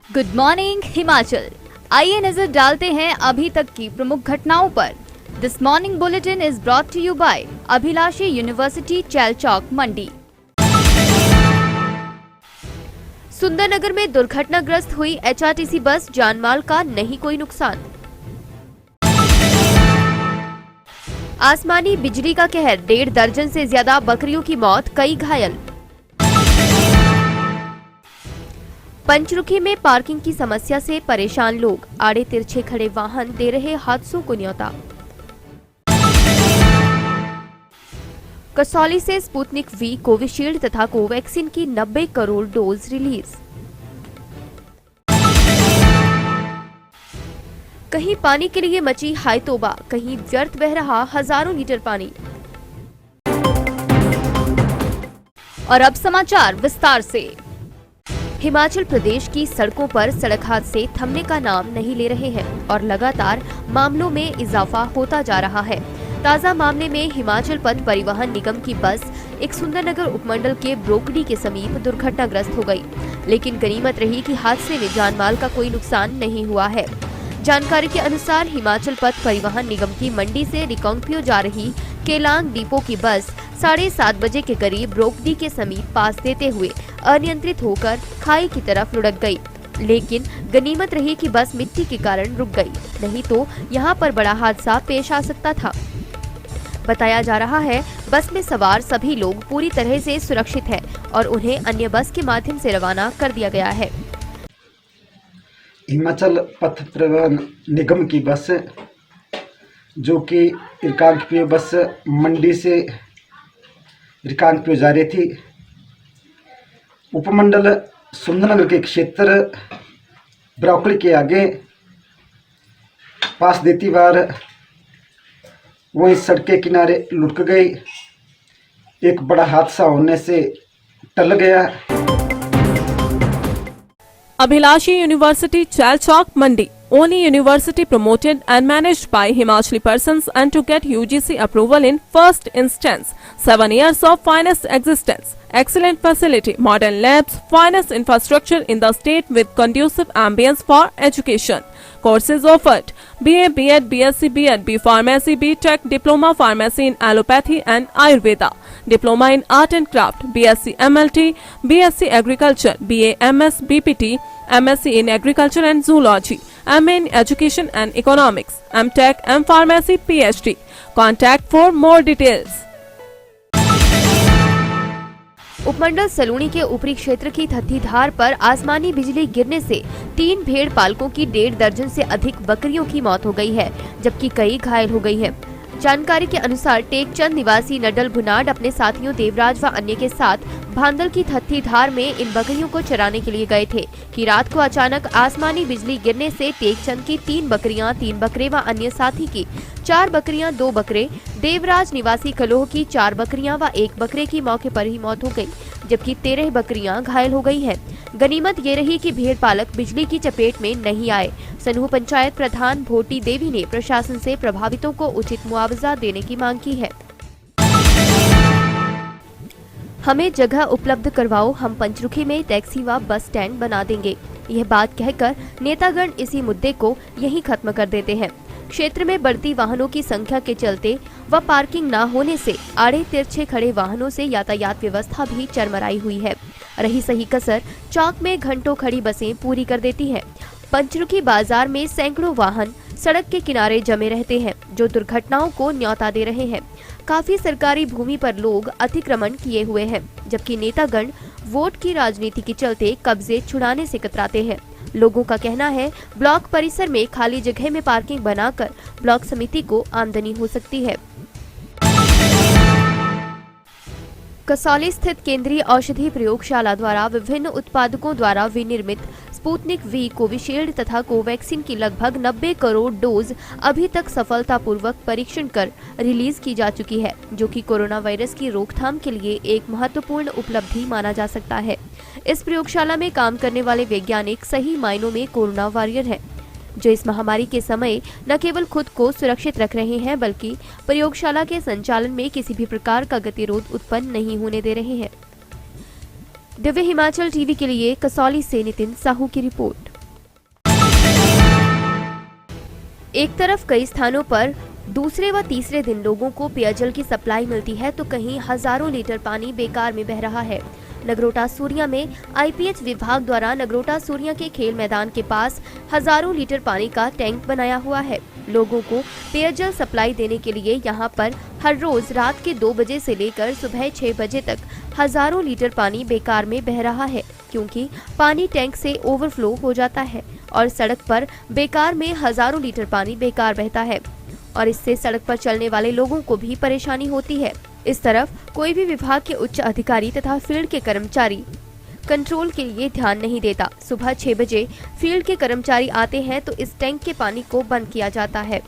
Good morning Himachal. आइए नजर डालते हैं अभी तक की प्रमुख घटनाओं पर। This morning bulletin is brought to you by Abhilashi University Chailchowk Mandi. Sundernagar में दुर्घटनाग्रस्त हुई एचआरटीसी बस, जानमाल का नहीं कोई नुकसान। आसमानी बिजली का कहर, 1.5 दर्जन से ज्यादा बकरियों की मौत, कई घायल। पंचरुखी में पार्किंग की समस्या से परेशान लोग, आड़े तिरछे खड़े वाहन दे रहे हादसों को न्योता। कसौली से स्पुतनिक वी, कोविशील्ड तथा कोवैक्सीन की 90 करोड़ डोज रिलीज। कहीं पानी के लिए मची हाय तौबा, कहीं व्यर्थ बह रहा हजारों लीटर पानी। और अब समाचार विस्तार से। हिमाचल प्रदेश की सड़कों पर सड़क हादसे थमने का नाम नहीं ले रहे हैं और लगातार मामलों में इजाफा होता जा रहा है। ताजा मामले में हिमाचल पथ परिवहन निगम की बस एक सुंदरनगर उपमंडल के ब्रोकडी के समीप दुर्घटनाग्रस्त हो गई, लेकिन गनीमत रही कि हादसे में जानमाल का कोई नुकसान नहीं हुआ है। जानकारी के अनुसार हिमाचल पथ परिवहन निगम की मंडी से रिकांगपिओ जा रही केलांग डिपो की बस 7:30 बजे के करीब ब्रोकडी के समीप पास देते हुए अनियंत्रित होकर खाई की तरफ लुढ़क गई, लेकिन गनीमत रही कि बस मिट्टी के कारण रुक गई, नहीं तो यहां पर बड़ा हादसा पेश आ सकता था। बताया जा रहा है बस में सवार सभी लोग पूरी तरह से सुरक्षित हैं और उन्हें अन्य बस के माध्यम से रवाना कर दिया गया है। हिमाचल पथ परिवहन निगम की बस जो कि रिकांगपिओ बस मंडी से रिकांगपिओ जा रही थी, उपमंडल सुंदरनगर के क्षेत्र ब्रोकडी के आगे पास देती बार वो इस सड़क के किनारे लुढ़क गई। एक बड़ा हादसा होने से टल गया। Abhilashi University Chalchok Mandi, only university promoted and managed by Himachali persons and to get UGC approval in first instance. 7 years of finest existence, excellent facility, modern labs, finest infrastructure in the state with conducive ambience for education. Courses offered: BA, B.Ed, BSc, B.Ed, B Pharmacy, B.Tech, Diploma Pharmacy in Allopathy and Ayurveda, Diploma in Art and Craft, BSc MLT, BSc Agriculture, BA MS, BPT, MSc in Agriculture and Zoology, MA in Education and Economics, MTech, M Pharmacy, PhD. Contact for more details. उपमंडल सलूणी के ऊपरी क्षेत्र की थत्थीधार पर आसमानी बिजली गिरने से 3 भेड़ पालकों की 1.5 दर्जन से अधिक बकरियों की मौत हो गई है, जबकि कई घायल हो गई है। जानकारी के अनुसार टेकचंद निवासी नडल भुनाड अपने साथियों देवराज व अन्य के साथ भांदल की थत्थीधार में इन बकरियों को चराने के लिए गए थे कि रात को अचानक आसमानी बिजली गिरने से टेकचंद की 3 बकरियां, 3 बकरे व अन्य साथी की 4 बकरियां, 2 बकरे, देवराज निवासी कलोह की 4 बकरियां व 1 बकरे की मौके पर ही मौत हो गई, जबकि 13 बकरियां घायल हो गई हैं। गनीमत ये रही कि भेड़ पालक बिजली की चपेट में नहीं आए। सनूह पंचायत प्रधान भोटी देवी ने प्रशासन से प्रभावितों को उचित मुआवजा देने की मांग की है। हमें जगह उपलब्ध करवाओ, हम पंचरुखी में टैक्सी व बस स्टैंड बना देंगे। यह बात कहकर नेतागण इसी मुद्दे को यहीं खत्म कर देते हैं। क्षेत्र में बढ़ती वाहनों की संख्या के चलते व पार्किंग न होने से आड़े तिरछे खड़े वाहनों से यातायात व्यवस्था भी चरमराई हुई है। रही सही कसर चौक में घंटों खड़ी बसें पूरी कर देती हैं। पंचरुखी बाजार में सैकड़ों वाहन सड़क के किनारे जमे रहते हैं, जो दुर्घटनाओं को न्योता दे रहे हैं। काफी सरकारी भूमि पर लोग अतिक्रमण किए हुए हैं, जबकि नेतागण वोट की राजनीति के चलते कब्जे छुड़ाने से कतराते हैं। लोगों का कहना है ब्लॉक परिसर में खाली जगह में पार्किंग बनाकर ब्लॉक समिति को आमदनी हो सकती है। कसौली स्थित केंद्रीय औषधि प्रयोगशाला द्वारा विभिन्न उत्पादकों द्वारा विनिर्मित स्पुतनिक वी, कोविशील्ड तथा कोवैक्सीन की लगभग 90 करोड़ डोज अभी तक सफलतापूर्वक परीक्षण कर रिलीज की जा चुकी है, जो कि कोरोना वायरस की रोकथाम के लिए एक महत्वपूर्ण उपलब्धि माना जा सकता है। इस प्रयोगशाला में काम करने वाले वैज्ञानिक सही मायनों में कोरोना वॉरियर हैं, जो इस महामारी के समय न केवल खुद को सुरक्षित रख रहे हैं, बल्कि प्रयोगशाला के संचालन में किसी भी प्रकार का गतिरोध उत्पन्न नहीं होने दे रहे हैं। दिव्य हिमाचल टीवी के लिए कसौली से नितिन साहू की रिपोर्ट। एक तरफ कई स्थानों पर दूसरे व तीसरे दिन लोगों को पेयजल की सप्लाई मिलती है तो कहीं हजारों लीटर पानी बेकार में बह रहा है। नगरोटा सूरिया में आईपीएच विभाग द्वारा नगरोटा सूरिया के खेल मैदान के पास हजारों लीटर पानी का टैंक बनाया हुआ है। लोगों को पेयजल सप्लाई देने के लिए यहां पर हर रोज रात के 2 बजे से लेकर सुबह 6 बजे तक हजारों लीटर पानी बेकार में बह रहा है, क्योंकि पानी टैंक से ओवरफ्लो हो जाता है और सड़क पर बेकार में हजारों लीटर पानी बेकार बहता है और इससे सड़क पर चलने वाले लोगों को भी परेशानी होती है। इस तरफ कोई भी विभाग के उच्च अधिकारी तथा फील्ड के कर्मचारी कंट्रोल के लिए ध्यान नहीं देता। सुबह 6 बजे फील्ड के कर्मचारी आते हैं तो इस टैंक के पानी को बंद किया जाता है।